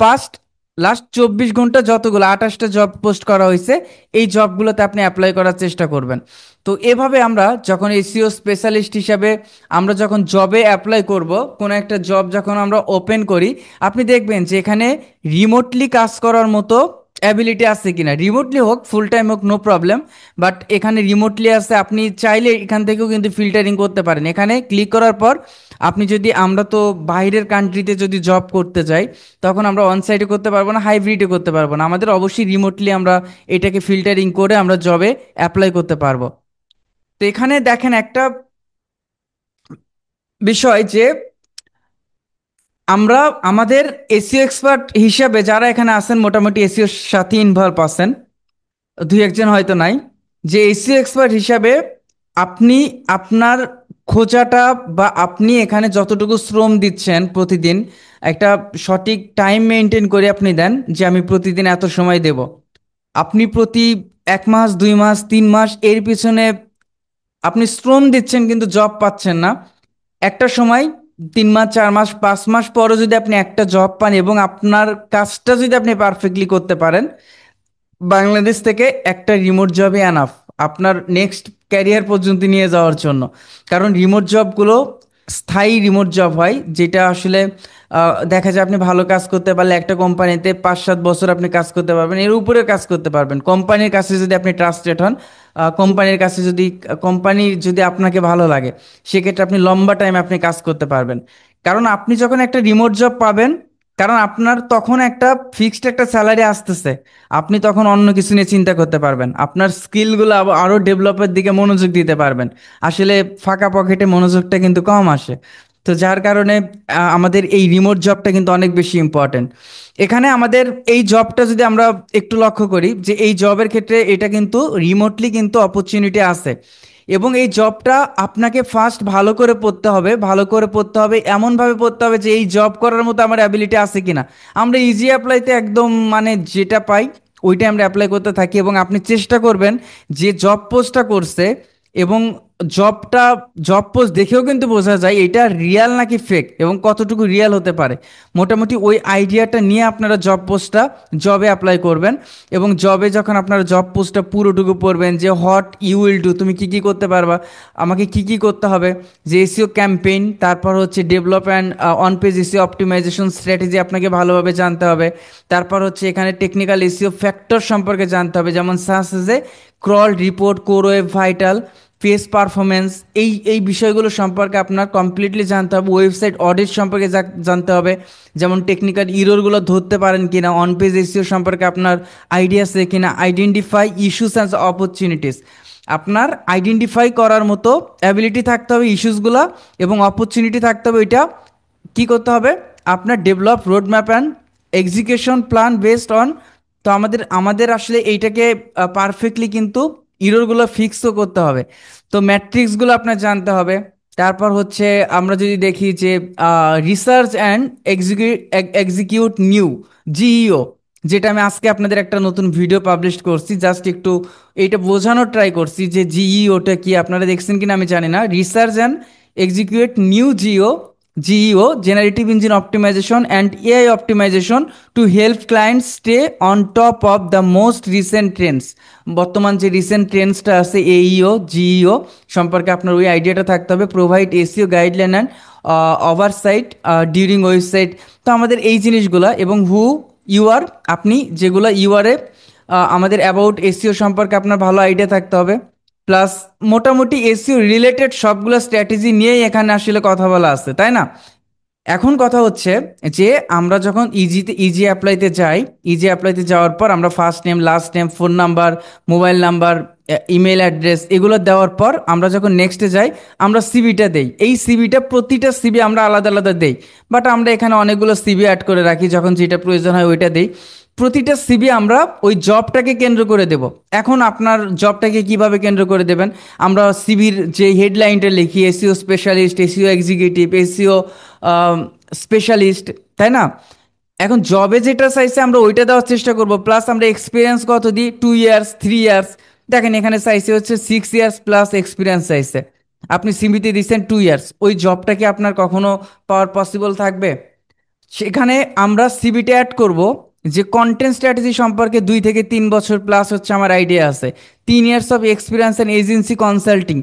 পাস্ট লাস্ট 24 ঘন্টা যতগুলো 28টা জব পোস্ট করা হয়েছে এই জবগুলোতে আপনি অ্যাপ্লাই করার চেষ্টা করবেন। তো এভাবে আমরা যখন এসইও স্পেশালিস্ট হিসাবে আমরা যখন জবে অ্যাপ্লাই করব, কোনো একটা জব যখন আমরা ওপেন করি, আপনি দেখবেন যে এখানে রিমোটলি কাজ করার মতো অ্যাবিলিটি আছে কিনা। রিমোটলি হোক ফুল টাইম হোক নো প্রবলেম, বাট এখানে রিমোটলি আছে, আপনি চাইলে এখান থেকেও কিন্তু ফিল্টারিং করতে পারেন। এখানে ক্লিক করার পর আপনি যদি, আমরা তো বাইরের কান্ট্রিতে যদি জব করতে যাই তখন আমরা অনসাইটে করতে পারবো না, হাইব্রিডে করতে পারবো না, আমাদের অবশ্যই রিমোটলি আমরা এটাকে ফিল্টারিং করে আমরা জবে অ্যাপ্লাই করতে পারবো। তো এখানে দেখেন একটা বিষয় যে আমরা আমাদের এসইও এক্সপার্ট হিসাবে যারা এখানে আছেন মোটামুটি এসইওর সাথে ইনভলভ আছেন, দুই একজন হয়তো নাই, যে এসইও এক্সপার্ট হিসাবে আপনি আপনার খোঁজাটা বা আপনি এখানে যতটুকু শ্রম দিচ্ছেন প্রতিদিন একটা সঠিক টাইম মেনটেন করে আপনি দেন যে আমি প্রতিদিন এত সময় দেব। আপনি প্রতি 1 মাস 2 মাস 3 মাস এর পিছনে আপনি শ্রম দিচ্ছেন কিন্তু জব পাচ্ছেন না। একটা সময় 3 মাস 4 মাস 5 মাস পরে যদি আপনি একটা জব পান এবং আপনার কাজটা যদি আপনি পারফেক্টলি করতে পারেন, বাংলাদেশ থেকে একটা রিমোট জবই এনাফ আপনার নেক্সট ক্যারিয়ার পর্যন্ত নিয়ে যাওয়ার জন্য। কারণ রিমোট জবগুলো স্থায়ী রিমোট জব হয়, যেটা আসলে দেখা যায় আপনি ভালো কাজ করতে পারলে একটা কোম্পানিতে 5-7 বছর আপনি কাজ করতে পারবেন, এর উপরে কাজ করতে পারবেন। কোম্পানির কাছে যদি আপনি ট্রাস্টেড হন, কোম্পানির কাছে যদি কোম্পানির যদি আপনাকে ভালো লাগে, সেক্ষেত্রে আপনি লম্বা টাইম আপনি কাজ করতে পারবেন। কারণ আপনি যখন একটা রিমোট জব পাবেন, কারণ আপনার তখন একটা ফিক্সড একটা স্যালারি আসতেছে, আপনি তখন অন্য কিছু নিয়ে চিন্তা করতে পারবেন, আপনার স্কিলগুলো আরও ডেভেলপের দিকে মনোযোগ দিতে পারবেন। আসলে ফাঁকা পকেটে মনোযোগটা কিন্তু কম আসে। তো যার কারণে আমাদের এই রিমোট জবটা কিন্তু অনেক বেশি ইম্পর্টেন্ট। এখানে আমাদের এই জবটা যদি আমরা একটু লক্ষ্য করি যে এই জবের ক্ষেত্রে এটা কিন্তু রিমোটলি কিন্তু অপরচুনিটি আছে, এবং এই জবটা আপনাকে ফার্স্ট ভালো করে পড়তে হবে, ভালো করে পড়তে হবে, এমনভাবে পড়তে হবে যে এই জব করার মতো আমার অ্যাবিলিটি আছে কিনা। আমরা ইজি অ্যাপ্লাইতে একদম মানে যেটা পাই ওইটাই আমরা অ্যাপ্লাই করতে থাকি, এবং আপনি চেষ্টা করবেন যে জব পোস্টটা করছে এবং জবটা জব পোস্ট দেখেও কিন্তু বোঝা যায় এটা রিয়াল নাকি ফেক এবং কতটুকু রিয়াল হতে পারে। মোটামুটি ওই আইডিয়াটা নিয়ে আপনারা জব পোস্টটা জবে অ্যাপ্লাই করবেন, এবং জবে যখন আপনারা জব পোস্টটা পুরোটুকু পড়বেন যে হোয়াট ইউ উইল ডু, তুমি কি কি করতে পারবা, আমাকে কি কি করতে হবে, যে এসইও ক্যাম্পেইন, তারপর হচ্ছে develop and on page SEO optimisation strategy আপনাকে ভালোভাবে জানতে হবে। তারপর হচ্ছে এখানে টেকনিক্যাল এসইও ফ্যাক্টর সম্পর্কে জানতে হবে, যেমন সাস যে crawl report, core web vital, page performance, এই এই বিষয়গুলো সম্পর্কে আপনার কমপ্লিটলি জানতে হবে। ওয়েবসাইট অডিট সম্পর্কে জানতে হবে, যেমন টেকনিক্যাল ইররগুলো ধরতে পারেন কিনা, অন পেজ এসইও সম্পর্কে আপনার আইডিয়া আছে কিনা, আইডেন্টিফাই ইস্যুস অ্যান্ড অপরচুনিটিস, আপনার আইডেন্টিফাই করার মতো অ্যাবিলিটি থাকতে হবে ইস্যুসগুলো, এবং অপরচুনিটি থাকতে হবে। ওইটা কী করতে হবে, আপনার develop road map and execution plan based on. তো আমাদের আমাদের আসলে এইটাকে পারফেক্টলি কিন্তু ইররগুলো ফিক্সও করতে হবে। তো ম্যাট্রিক্সগুলো আপনার জানতে হবে। তারপর হচ্ছে আমরা যদি দেখি যে research and execute new, GEO, যেটা আমি আজকে আপনাদের একটা নতুন ভিডিও পাবলিশ করছি, জাস্ট একটু এইটা বোঝানোর ট্রাই করছি যে জিইওটা কি, আপনারা দেখছেন কিনা আমি জানি না। Research and execute new GEO generative engine optimisation and AI optimisation to help clients stay on top of the most recent trends. বর্তমান যে রিসেন্ট ট্রেন্ডসটা আছে এইও জিইও সম্পর্কে আপনার ওই আইডিয়াটা থাকতে হবে। Provide SEO guideline and oversight during website. তো আমাদের এই জিনিসগুলা, এবং হু ইউ আর, আপনি যেগুলো ইউআরএ আমাদের অ্যাবাউট এসইও সম্পর্কে আপনার ভালো আইডিয়া থাকতে হবে। প্লাস মোটামুটি এসইও রিলেটেড সবগুলো স্ট্র্যাটেজি নিয়েই এখানে আসলে কথা বলা আছে, তাই না? এখন কথা হচ্ছে যে আমরা যখন ইজি অ্যাপ্লাইতে যাই, ইজি অ্যাপ্লাইতে যাওয়ার পর আমরা first name, last name, phone number, mobile number, email address এগুলো দেওয়ার পর আমরা যখন নেক্সটে যাই আমরা সিভিটা দেই। এই সিভিটা প্রতিটা সিভি আমরা আলাদা আলাদা দেই, বাট আমরা এখানে অনেকগুলো সিভি অ্যাড করে রাখি, যখন যেটা প্রয়োজন হয় ওইটা দেই। প্রতিটা সিভি আমরা ওই জবটাকে কেন্দ্র করে দেব। এখন আপনার জবটাকে কিভাবে কেন্দ্র করে দেবেন? আমরা সিভির যে হেডলাইনটা লিখি, SEO specialist, SEO executive, SEO specialist, তাই না? এখন জবে যেটা চাইছে আমরা ওইটা দেওয়ার চেষ্টা করব, প্লাস আমরা এক্সপিরিয়েন্স কত দিই, 2 ইয়ার্স, 3 ইয়ার্স। দেখেন এখানে চাইছে হচ্ছে 6 ইয়ার্স প্লাস এক্সপিরিয়েন্স চাইছে, আপনি সিভিতে দিচ্ছেন 2 ইয়ার্স, ওই জবটা কি আপনার কখনো পাওয়ার পসিবল থাকবে? সেখানে আমরা সিভিতে অ্যাড করব যে কন্টেন্ট স্ট্র্যাটেজি সম্পর্কে 2 থেকে 3 বছর প্লাস হচ্ছে আমার আইডিয়া আছে, 3 years of experience and agency consulting.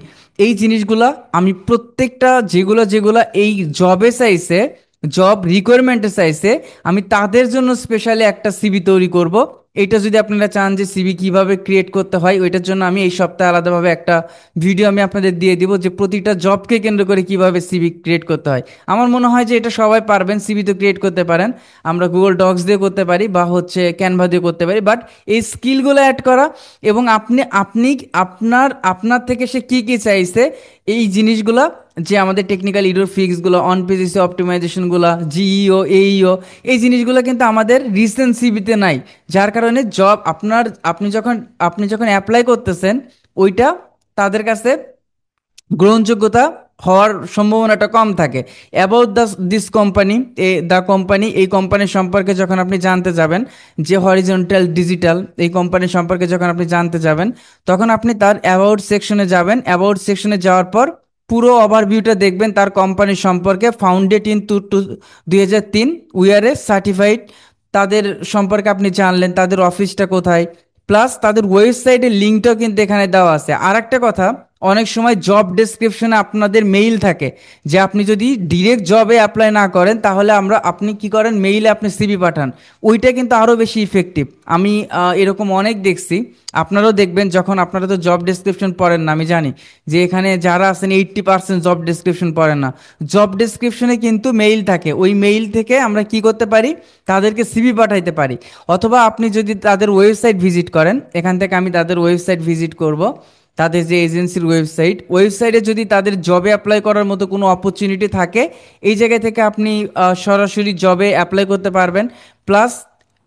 এই জিনিসগুলা আমি প্রত্যেকটা যেগুলো যেগুলো এই জবে চাইছে, জব রিকোয়ারমেন্টে চাইছে, আমি তাদের জন্য স্পেশালি একটা সিভি তৈরি করব। এটা যদি আপনারা চান যে সিভি কিভাবে ক্রিয়েট করতে হয়, ওইটার জন্য আমি এই সপ্তাহে আলাদাভাবে একটা ভিডিও আমি আপনাদের দিয়ে দিব, যে প্রতিটা জবকে কেন্দ্র করে কিভাবে সিভি ক্রিয়েট করতে হয়। আমার মনে হয় যে এটা সবাই পারবেন, সিভি তো ক্রিয়েট করতে পারেন, আমরা গুগল ডক্স দিয়ে করতে পারি বা হচ্ছে ক্যানভা দিয়ে করতে পারি, বাট এই স্কিলগুলো অ্যাড করা এবং আপনি আপনি আপনার আপনার থেকে সে কী কী চাইছে এই জিনিসগুলা, যে আমাদের টেকনিক্যাল ইরর ফিক্সগুলো, অন পেজ অপটিমাইজেশনগুলো, জিইও, এইও, এই জিনিসগুলো কিন্তু আমাদের রিসেন্ট সিভিতে নাই। যার কারণে জব আপনার, আপনি যখন অ্যাপ্লাই করতেছেন, ওইটা তাদের কাছে গ্রহণযোগ্যতা হওয়ার সম্ভাবনাটা কম থাকে। About this company, the company, এই কোম্পানির সম্পর্কে যখন আপনি জানতে যাবেন, যে হরিজন্টাল ডিজিটাল, এই কোম্পানির সম্পর্কে যখন আপনি জানতে যাবেন, তখন আপনি তার অ্যাবাউট সেকশনে যাবেন। অ্যাবাউট সেকশনে যাওয়ার পর পুরো ওভারভিউটা দেখবেন তার কোম্পানির সম্পর্কে, ফাউন্ডেড ইন 2003, উইয়ারে সার্টিফাইড, তাদের সম্পর্কে আপনি জানলেন, তাদের অফিসটা কোথায়, প্লাস তাদের ওয়েবসাইটের লিঙ্কটাও কিন্তু এখানে দেওয়া আছে। আর একটা কথা, অনেক সময় জব ডেসক্রিপশনে আপনাদের মেইল থাকে, যে আপনি যদি ডিরেক্ট জবে অ্যাপ্লাই না করেন, তাহলে আপনি কি করেন, মেইলে আপনি সিভি পাঠান, ওইটা কিন্তু আরও বেশি ইফেক্টিভ। আমি এরকম অনেক দেখছি, আপনারাও দেখবেন, যখন আপনারা তো জব ডেসক্রিপশন পড়েন না, আমি জানি যে এখানে যারা আছেন 80% জব ডেসক্রিপশন পড়েন না। জব ডেসক্রিপশনে কিন্তু মেইল থাকে, ওই মেইল থেকে আমরা কি করতে পারি, তাদেরকে সিভি পাঠাইতে পারি। অথবা আপনি যদি তাদের ওয়েবসাইট ভিজিট করেন, এখান থেকে আমি তাদের ওয়েবসাইট ভিজিট করব, তাদের যে এজেন্সির ওয়েবসাইটে যদি তাদের জবে অ্যাপ্লাই করার মতো কোনো অপরচুনিটি থাকে, এই জায়গা থেকে আপনি সরাসরি জবে অ্যাপ্লাই করতে পারবেন। প্লাস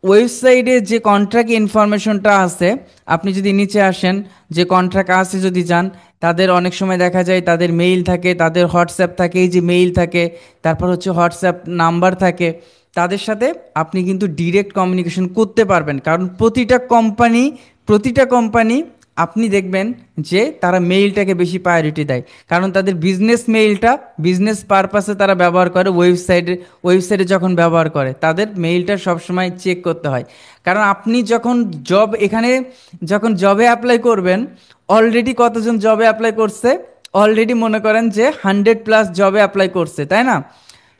ওয়েবসাইটে যে কন্ট্রাক্ট ইনফরমেশনটা আছে, আপনি যদি নিচে আসেন, যে কন্ট্রাক্ট আছে যদি যান, তাদের অনেক সময় দেখা যায় তাদের মেইল থাকে, তাদের হোয়াটসঅ্যাপ থাকে, এই যে মেইল থাকে, তারপর হচ্ছে হোয়াটসঅ্যাপ নাম্বার থাকে, তাদের সাথে আপনি কিন্তু ডিরেক্ট কমিউনিকেশন করতে পারবেন। কারণ প্রতিটা কোম্পানি আপনি দেখবেন যে তারা মেইলটাকে বেশি প্রায়োরিটি দেয়, কারণ তাদের বিজনেস মেইলটা বিজনেস পারপাসে তারা ব্যবহার করে, ওয়েবসাইটে যখন ব্যবহার করে তাদের মেইলটা সবসময় চেক করতে হয়। কারণ আপনি যখন জবে অ্যাপ্লাই করবেন, অলরেডি কতজন জবে অ্যাপ্লাই করছে, অলরেডি মনে করেন যে 100+ জবে অ্যাপ্লাই করছে, তাই না?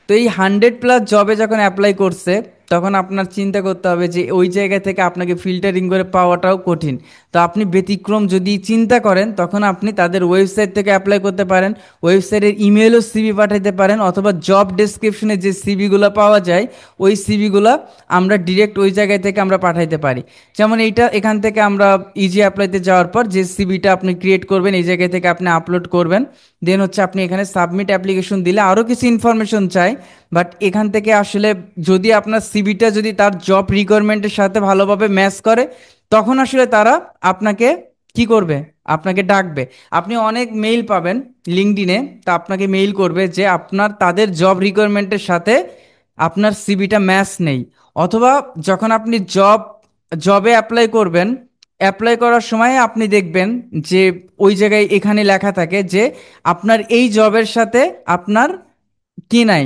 তো এই 100+ জবে যখন অ্যাপ্লাই করছে, তখন আপনার চিন্তা করতে হবে যে ওই জায়গা থেকে আপনাকে ফিল্টারিং করে পাওয়াটাও কঠিন। তো আপনি ব্যতিক্রম যদি চিন্তা করেন, তখন আপনি তাদের ওয়েবসাইট থেকে অ্যাপ্লাই করতে পারেন, ওয়েবসাইটের ইমেলও সিভি পাঠাতে পারেন, অথবা জব ডেসক্রিপশনে যে সিভিগুলো পাওয়া যায়, ওই সিভিগুলো আমরা ডিরেক্ট ওই জায়গায় থেকে আমরা পাঠাইতে পারি। যেমন এখান থেকে আমরা ইজি অ্যাপ্লাইতে যাওয়ার পর যে সিভিটা আপনি ক্রিয়েট করবেন, এই জায়গা থেকে আপনি আপলোড করবেন, দেন হচ্ছে আপনি এখানে সাবমিট অ্যাপ্লিকেশন দিলে আরও কিছু ইনফরমেশন চাই। বাট এখান থেকে আসলে যদি আপনার সিভিটা যদি তার জব রিকোয়ারমেন্টের সাথে ভালোভাবে ম্যাচ করে, তখন আসলে তারা আপনাকে কি করবে, আপনাকে ডাকবে। আপনি অনেক মেইল পাবেন লিঙ্কডইনে, তা আপনাকে মেইল করবে যে আপনার তাদের জব রিকোয়ারমেন্টের সাথে আপনার সিভিটা ম্যাচ নেই। অথবা যখন আপনি জবে অ্যাপ্লাই করবেন, অ্যাপ্লাই করার সময় আপনি দেখবেন যে ওই জায়গায় এখানে লেখা থাকে যে আপনার এই জবের সাথে আপনার কি নাই,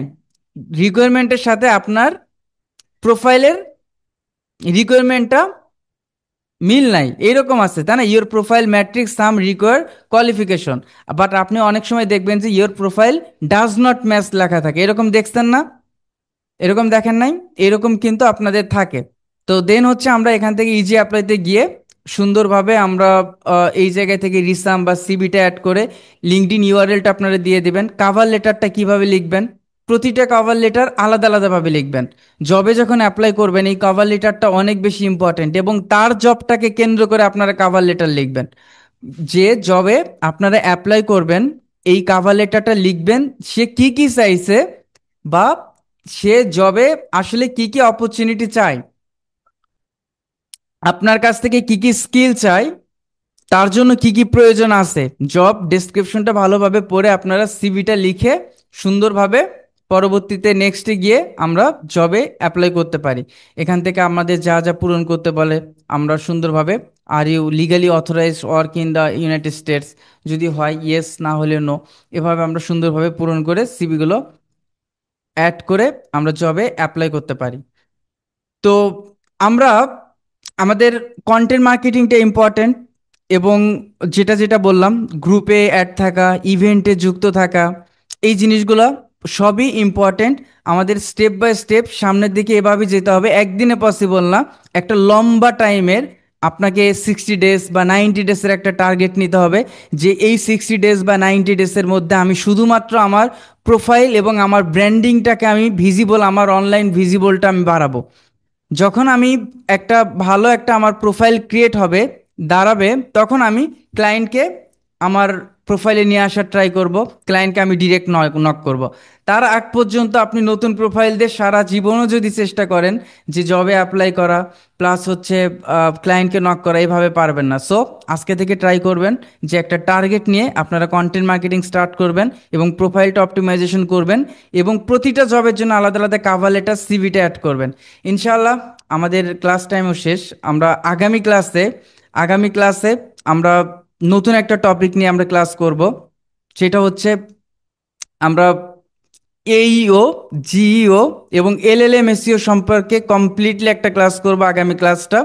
রিকোয়ারমেন্টের সাথে আপনার প্রোফাইলের রিকোয়ারমেন্টটা মিল নাই, এরকম আছে, তাই না? Your profile matrix some require qualification, but আপনি অনেক সময় দেখবেন যে your profile does not match লেখা থাকে, এরকম দেখছেন না? এরকম দেখেন নাই? এরকম কিন্তু আপনাদের থাকে। তো দেন হচ্ছে আমরা এখান থেকে ইজি অ্যাপ্লাইতে গিয়ে সুন্দরভাবে আমরা এই জায়গা থেকে রিসাম বা সিবিটা অ্যাড করে লিঙ্কডইন ইউআরএলটা আপনারা দিয়ে দিবেন। কাভার লেটারটা কিভাবে লিখবেন, প্রতিটা কভার লেটার আলাদা আলাদাভাবে লিখবেন। জবে যখন অ্যাপ্লাই করবেন, এই কভার লেটারটা অনেক বেশি ইম্পর্ট্যান্ট, এবং তার জবটাকে কেন্দ্র করে আপনারা কভার লেটার লিখবেন। যে জবে আপনারা অ্যাপ্লাই করবেন, এই কভার লেটারটা লিখবেন, সে কি কি চাইছে বা সে জবে আসলে কি কি অপরচুনিটি চায়, আপনার কাছ থেকে কি কি স্কিল চাই, তার জন্য কি কি প্রয়োজন আছে, জব ডেসক্রিপশনটা ভালোভাবে পড়ে আপনারা সিভিটা লিখে সুন্দরভাবে পরবর্তীতে নেক্সটে গিয়ে আমরা জবে অ্যাপ্লাই করতে পারি। এখান থেকে আমাদের যা যা পূরণ করতে বলে আমরা সুন্দরভাবে, are you legally authorised work in the United States, যদি হয় ইয়েস, না হলে নো, এভাবে আমরা সুন্দরভাবে পূরণ করে সিভিগুলো অ্যাড করে আমরা জবে অ্যাপ্লাই করতে পারি। তো আমরা আমাদের কন্টেন্ট মার্কেটিংটা ইম্পর্ট্যান্ট, এবং যেটা যেটা বললাম, গ্রুপে অ্যাড থাকা, ইভেন্টে যুক্ত থাকা, এই জিনিসগুলো সবই ইম্পর্ট্যান্ট। আমাদের স্টেপ বাই স্টেপ সামনের দিকে এভাবে যেতে হবে, একদিনে পসিবল না। একটা লম্বা টাইমের, আপনাকে 60 ডেজ বা 90 ডেজের একটা টার্গেট নিতে হবে, যে এই 60 ডেজ বা 90 ডেজের মধ্যে আমি শুধুমাত্র আমার প্রোফাইল এবং আমার ব্র্যান্ডিংটাকে আমি ভিজিবল, আমার অনলাইন ভিজিবলটা আমি বাড়াবো। যখন আমি একটা ভালো একটা আমার প্রোফাইল ক্রিয়েট হবে, দাঁড়াবে, তখন আমি ক্লায়েন্টকে আমার প্রোফাইলে নিয়ে আসার ট্রাই করব, ক্লায়েন্টকে আমি ডিরেক্ট নক করব। তার আগ পর্যন্ত আপনি নতুন প্রোফাইল দিয়ে সারা জীবনও যদি চেষ্টা করেন যে জবে অ্যাপ্লাই করা প্লাস হচ্ছে ক্লায়েন্টকে নক করা, এভাবে পারবেন না। সো আজকে থেকে ট্রাই করবেন যে একটা টার্গেট নিয়ে আপনারা কন্টেন্ট মার্কেটিং স্টার্ট করবেন এবং প্রোফাইলটা অপটিমাইজেশন করবেন, এবং প্রতিটা জবের জন্য আলাদা আলাদা কাভার লেটার সিভিটা অ্যাড করবেন। ইনশাআল্লাহ আমাদের ক্লাস টাইমও শেষ। আমরা আগামী ক্লাসে আমরা নতুন একটা টপিক নিয়ে আমরা ক্লাস করব, সেটা হচ্ছে আমরা এইও, জিইও এবং এলএলএম এসইও সম্পর্কে কমপ্লিটলি একটা ক্লাস করব আগামী ক্লাসটা।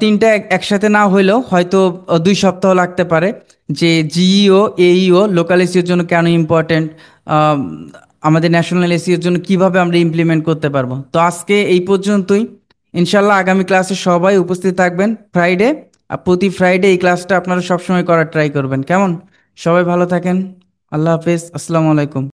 তিনটা একসাথে না হইলেও হয়তো 2 সপ্তাহ লাগতে পারে, যে জিইও এইও লোকাল এসইওর জন্য কেন ইম্পর্টেন্ট, আমাদের ন্যাশনাল এসইওর জন্য কিভাবে আমরা ইমপ্লিমেন্ট করতে পারবো। তো আজকে এই পর্যন্তই। ইনশাল্লাহ আগামী ক্লাসে সবাই উপস্থিত থাকবেন ফ্রাইডে, আর প্রতি ফ্রাইডে এই ক্লাসটা আপনারা সবসময় করার ট্রাই করবেন, কেমন? সবাই ভালো থাকেন। আল্লাহ হাফেজ, আসসালামু আলাইকুম।